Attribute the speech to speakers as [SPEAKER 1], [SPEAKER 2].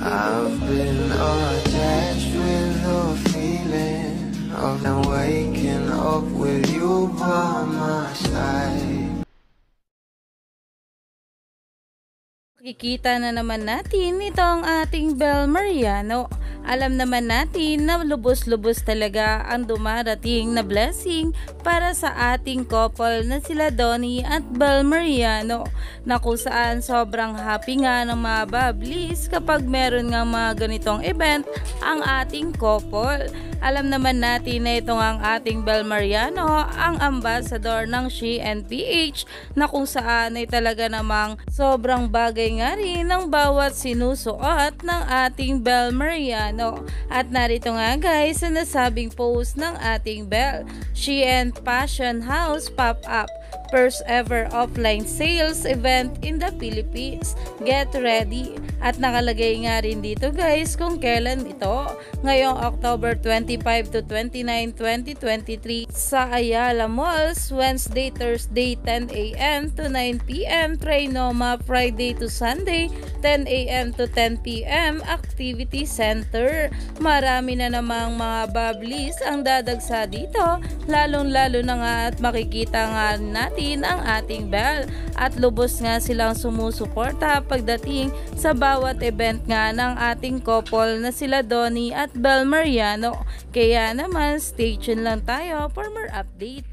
[SPEAKER 1] I've been attached with the feeling of now waking up with you by my side.
[SPEAKER 2] Kikita na naman natin itong ating Bel Mariano. Alam naman natin na lubos-lubos talaga ang dumarating na blessing para sa ating couple na sila Donnie at Bel Mariano, na kung saan sobrang happy nga ng mga bablis kapag meron nga mga ganitong event ang ating couple. Alam naman natin na ito nga ang ating Bel Mariano, ang ambassador ng SheeNPH, na kung saan ay talaga namang sobrang bagay nga rin ng bawat sinusuot ng ating Bel Mariano. At narito nga guys sa nasabing post ng ating Bel, Shein Fashion House Pop-Up, first ever offline sales event in the Philippines. Get ready. At nakalagay nga rin dito guys kung kailan ito. Ngayong October 25 to 29, 2023 sa Ayala Malls, Wednesday, Thursday 10 a.m. to 9 p.m. Trinoma, Friday to Sunday 10 a.m. to 10 p.m. Activity Center. Marami na namang mga bablis ang dadagsa dito, lalong-lalo na nga at makikita nga natin ang ating Bel, at lubos nga silang sumusuporta pagdating sa bawat event nga ng ating couple na sila Donnie at Bel Mariano. Kaya naman stay tuned lang tayo for more update.